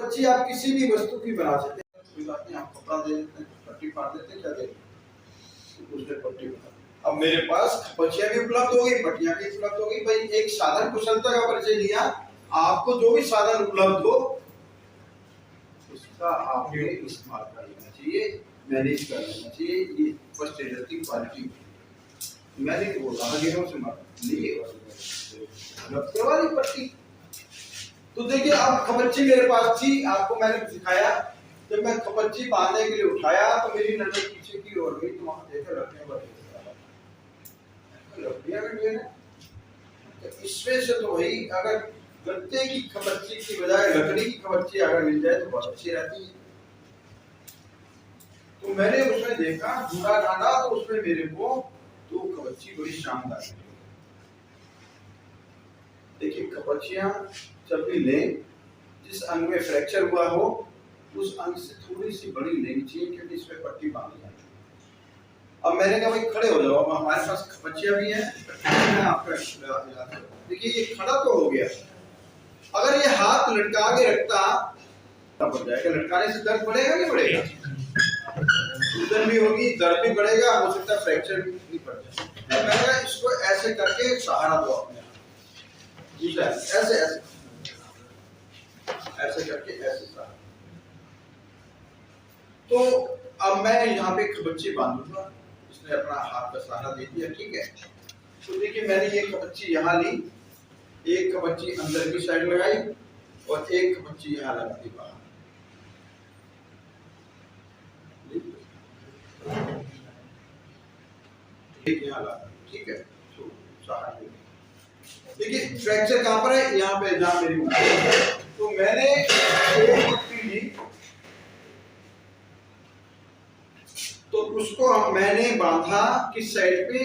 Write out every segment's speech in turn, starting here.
खपच्ची आप किसी भी वस्तु की बना सकते हैं, कोई बात नहीं, आप कपड़ा दे देते हैं, पट्टी फाड़ देते हैं, क्या देते उसने पट्टी बना। अब मेरे पास खपच्चियां भी उपलब्ध हो गई, पट्टियां भी उपलब्ध हो गई। भाई एक साधन कुशलता का परिचय दिया, आपको जो भी साधन उपलब्ध हो उसका आपने इस्तेमाल कर लेना चाहिए, मैनेज कर लेना चाहिए। ये फर्स्ट एडर की क्वालिटी मैंने बोला गिरों से मत लिए रखते वाली पट्टी। तो देखिए अब खपच्ची मेरे पास थी, आपको मैंने सिखाया, जब मैं खपच्ची बांधने के लिए उठाया तो मेरी नजर पीछे की ओर गई, तो वहां देखा रखने वाले इसमें से तो वही, अगर गत्ते की खपच्ची की बजाय लकड़ी की खपच्ची अगर मिल जाए तो बहुत अच्छी रहती है। तो मैंने उसमें देखा जूड़ा डाला, तो उसमें मेरे को दो खपच्ची बड़ी शानदार है। देखिए खपच्चियां जब भी लें, जिस अंग में फ्रैक्चर हुआ हो उस अंग से थोड़ी सी बड़ी लेनी चाहिए, क्योंकि इसमें पट्टी बांधी जाती है। अब मैंने कहा भाई खड़े हो जाओ, अब हमारे पास खपच्चियां भी हैं, आपका देखिए ये खड़ा तो हो गया। अगर ये हाथ लटका के रखता तब बढ़ जाएगा, लटकाने से दर्द बढ़ेगा नहीं बढ़ेगा, सूजन भी होगी, दर्द भी बढ़ेगा, हो सकता है फ्रैक्चर भी पड़ जाए। मैंने कहा इसको ऐसे करके सहारा दो अपने, ऐसे ऐसे ऐसे करके ऐसे सहारा। तो अब मैं यहाँ पे खपच्ची बांधूंगा, इसने अपना हाथ का सहारा दे दिया, ठीक है। तो देखिए मैंने ये खपच्ची यहाँ ली, एक खपच्ची अंदर की साइड लगाई और एक खपच्ची यहाँ लगा दी बाहर। यहाँ लगा, ठीक है। तो सहारा देखिए फ्रैक्चर कहाँ पर है, यहाँ पे जहाँ मेरी उंगली। तो मैंने एक पट्टी ली, तो उसको मैंने बांधा किस साइड पे,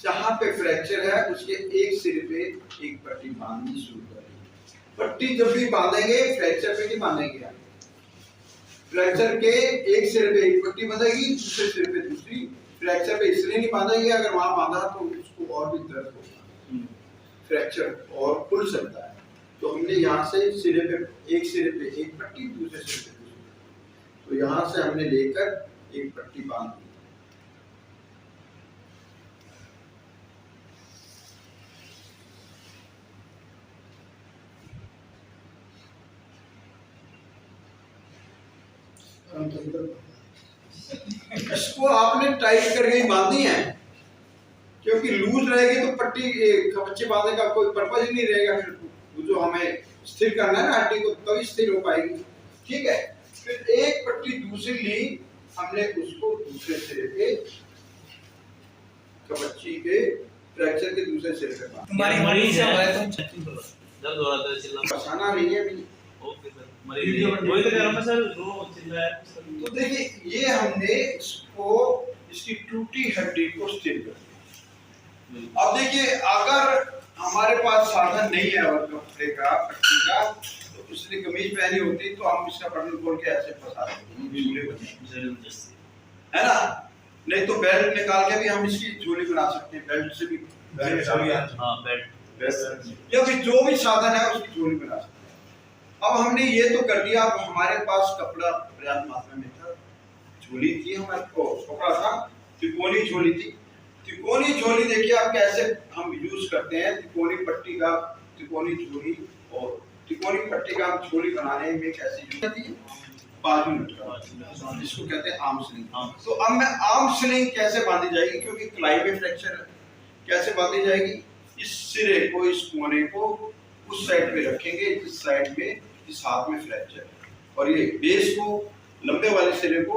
जहां पे फ्रैक्चर है उसके एक सिरे पे एक पट्टी बांधनी शुरू कर दी। पट्टी जब भी बांधेंगे फ्रैक्चर पे नहीं बांधेंगे, फ्रैक्चर के एक सिरे पे एक पट्टी बंधेगी, दूसरे सिरे पे दूसरी। फ्रैक्चर पे इसलिए नहीं बांधेंगे, अगर वहां बांधा तो उसको और भी दर्द होगा, फ्रैक्चर और खुल सकता है। तो हमने यहाँ से सिरे पे एक पट्टी, दूसरे सिरे पे दूसरी, तो यहाँ से हमने लेकर एक पट्टी बांध दी। इसको आपने टाइट करके बांधनी है, क्योंकि लूज रहेगी तो पट्टी खपच्ची बांधने का कोई पर्पज ही नहीं रहेगा। फिर जो हमें स्थिर करना है ना हड्डी को, तभी स्थिर हो पाएगी, ठीक है। फिर एक पट्टी दूसरी ली हमने, उसको दूसरे सिरे पे खपच्ची के फ्रैक्चर के दूसरे सिरे पे बांधा। तुम्हारी मरीज है दर्द हो रहा था, चिल्ला फसाना नहीं है अभी। ओके सर, मरीज वही तो कह रहा हूं सर, जो चिल्ला है। तो देखिए ये हमने इसको, इसकी टूटी हड्डी को स्थिर कर दिया। अब देखिए अगर हमारे पास साधन नहीं है और कपड़े का पट्टी का, तो उसने कमीज पहनी होती तो हम इसका बटन खोल के ऐसे फंसा देते, है ना। नहीं तो बेल्ट निकाल के भी हम इसकी झोली बना सकते हैं, बेल्ट से भी, या फिर जो भी साधन है उसकी झोली बना सकते हैं। अब हमने ये तो कर दिया, अब हमारे पास कपड़ा पर्याप्त मात्रा में था, झोली थी, हमारे को कपड़ा था, त्रिकोणी झोली थी। त्रिकोणी झोली देखिए आप कैसे हम यूज करते हैं, त्रिकोणी पट्टी का, त्रिकोणी झोली और त्रिकोणी पट्टी का हम झोली बनाने में कैसे यूज करते हैं, बाजू लटका, जिसको कहते हैं आर्म स्लिंग। तो अब मैं आर्म स्लिंग कैसे बांधी जाएगी, क्योंकि कलाई में फ्रैक्चर है, कैसे बांधी जाएगी, इस सिरे को, इस कोने को उस साइड पे रखेंगे जिस साइड में इस हाथ में फ्रैक्चर है, और ये बेस को, लंबे वाले सिरे को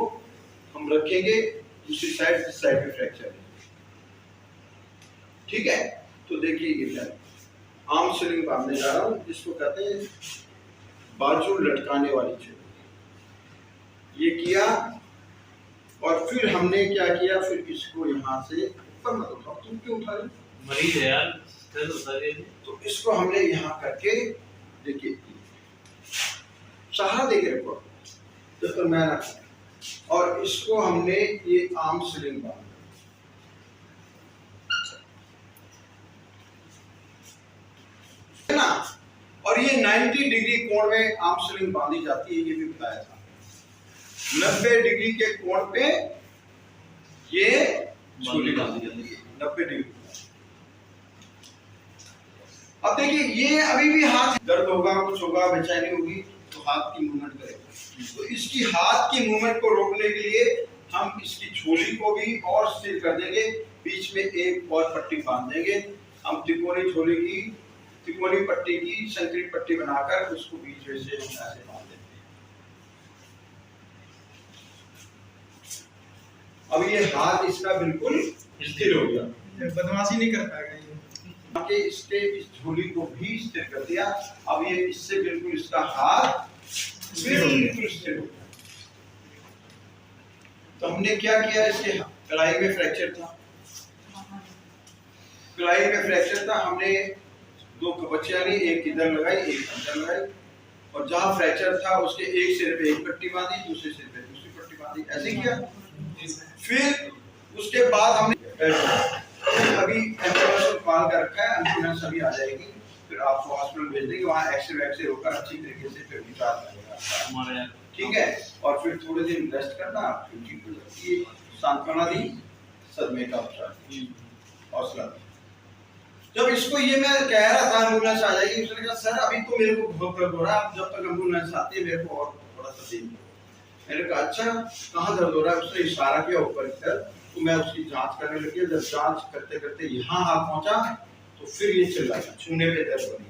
हम रखेंगे दूसरी साइड जिस साइड में फ्रैक्चर है, ठीक है। तो देखिए ये आर्म स्लिंग बांधने जा रहा हूँ, जिसको कहते हैं बाजू लटकाने वाली झोली। ये किया और फिर हमने क्या किया, फिर इसको यहाँ से ऊपर मत उठाओ, तुम क्यों उठा रहे, मरीज है यार, तो इसको हमने यहाँ करके देखिए सहारा देके रखो, तो मैं ना, और इसको हमने ये आर्म स्लिंग बांधा, है ना। और ये 90 डिग्री कोण में आर्म स्लिंग बांधी जाती है, ये भी बताया था। 90 डिग्री के कोण पे ये झोली बांधी जाती है, 90 डिग्री। अब देखिए ये अभी भी हाथ दर्द होगा, कुछ होगा, बेचैनी होगी तो हाथ की मूवमेंट करेगा। तो इसकी हाथ की मूवमेंट को रोकने के लिए हम इसकी झोली को भी और स्थिर कर देंगे, बीच में एक और पट्टी बांध देंगे। हम त्रिकोणी झोली की, त्रिकोणी पट्टी की संकरित पट्टी बनाकर उसको बीच में से ऐसे बांध देते हैं। अब ये हाथ इसका बिल्कुल स्थिर हो गया, बदमाशी नहीं कर पाएगा ये। के इसके इस झोली को भी स्थिर कर दिया। अब ये इससे बिल्कुल इसका हाथ बिल्कुल स्थिर हो गया। तो हमने क्या किया, इसके कलाई में फ्रैक्चर था, कलाई में फ्रैक्चर था, हमने दो कपचियां ली, एक इधर लगाई, एक अंदर लगाई, और जहां फ्रैक्चर था उसके एक सिर पे एक पट्टी बांधी, दूसरे सिर पे दूसरी पट्टी बांधी, ऐसे किया। फिर उसके बाद हमने अभी एम्बुलेंस कॉल कर रखा है, एम्बुलेंस अभी आ जाएगी, फिर आपको हॉस्पिटल भेज देंगे, वहाँ एक्सरे वैक्सरे होकर अच्छी तरीके से फिर विचार करेगा, ठीक है। और फिर थोड़े दिन रेस्ट करना, फिर ठीक हो जाती है। सांत्वना दी, सदमे का उपचार, हौसला। जब इसको ये मैं कह रहा था एम्बुलेंस आ जाएगी, उसने कहा सर अभी तो मेरे को बहुत दर्द हो रहा है, जब तक एम्बुलेंस आती है मेरे को और थोड़ा सा दें। मैंने कहा अच्छा कहाँ दर्द हो रहा है, उसने इशारा किया ऊपर की तरफ, तो मैं उसकी जांच करने लगी। जब जांच करते करते यहाँ हाथ पहुंचा तो फिर ये चिल्लाया, छूने पे दर्द बनी।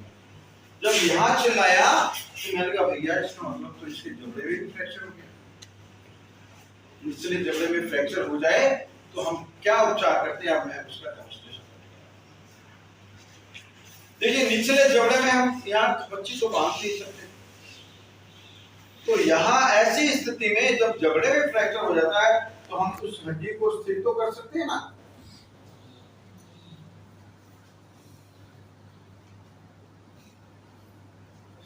जब यहाँ चिल्लाया तो मैंने कहा भैया इसका मतलब तो इसके जबड़े में भी फ्रैक्चर हो गया। निचले जबड़े में फ्रैक्चर हो जाए तो हम क्या उपचार करते हैं, अब मैं उसका डेमोंस्ट्रेशन करूंगा। देखिए निचले जबड़े में हम यहाँ बच्ची को बांध नहीं सकते, तो यहाँ ऐसी स्थिति में जब जबड़े में फ्रैक्चर हो जाता है तो हम उस हड्डी को स्थिर तो कर सकते हैं ना।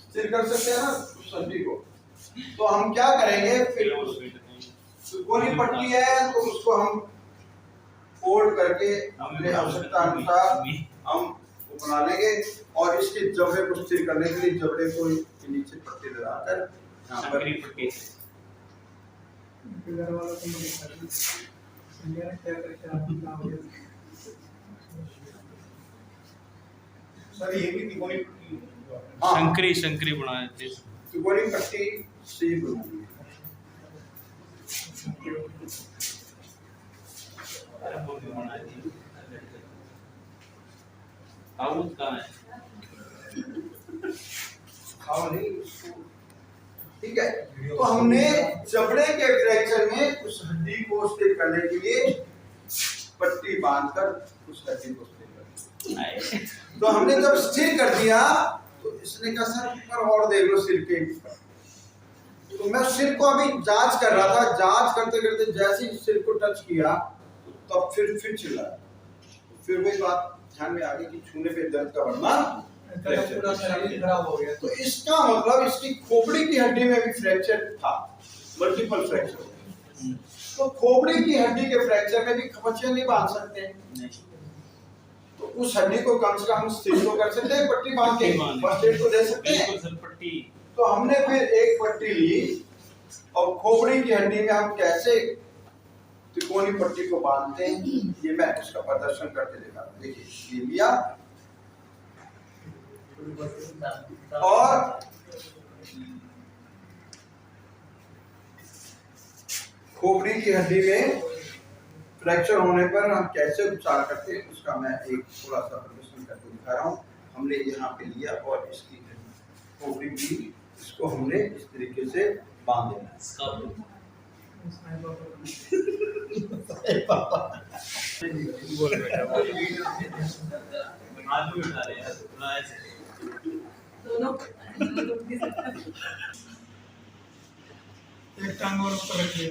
स्थिर कर सकते हैं ना उस हड्डी को। तो हम क्या करेंगे, फिर त्रिकोणी पट्टी है तो उसको हम फोल्ड करके अपने आवश्यकता अनुसार हम बना लेंगे, और इसके जबड़े को स्थिर करने के लिए जबड़े को नीचे पट्टी लगाकर यहाँ पर घर वालों को क्या करके आप सर ये भी त्रिकोणी शंकरी बनाए थे, त्रिकोणी पट्टी से बनाई है। ठीक है, तो हमने जबड़े के फ्रैक्चर में उस हड्डी को स्थिर करने के लिए पट्टी बांधकर उस हड्डी को स्थिर कर दिया। तो हमने जब स्थिर कर दिया तो इसने कहा सर ऊपर और देख लो सिर के ऊपर। तो मैं सिर को अभी जांच कर रहा था, जांच करते करते जैसे ही सिर को टच किया तब फिर चिल्लाया। फिर वही बात ध्यान में आ गई कि छूने पे दर्द का बढ़ना, पूरा शरीर खराब हो गया। तो इसका मतलब इसकी खोपड़ी की हड्डी में भी फ्रैक्चर था, मल्टीपल फ्रैक्चर। तो खोपड़ी की हड्डी के फ्रैक्चर में भी कपचियां नहीं बांध सकते, तो उस हड्डी को कम से कम स्थिर तो कर सकते हैं, पट्टी बांध के फर्स्ट एड तो दे सकते हैं। तो हमने फिर एक पट्टी ली और खोपड़ी की हड्डी में हम कैसे त्रिकोणी पट्टी को बांधते हैं ये मैं उसका प्रदर्शन करके दिखा। देखिए ये लिया और खोपड़ी की हड्डी में फ्रैक्चर होने पर हम कैसे उपचार करते हैं उसका मैं एक थोड़ा सा प्रदर्शन करके दिखा रहा हूँ। हमने यहाँ पे लिया और इसकी खोपड़ी की इसको हमने इस तरीके से बांध देना। एक टांग और ऊपर रखिए।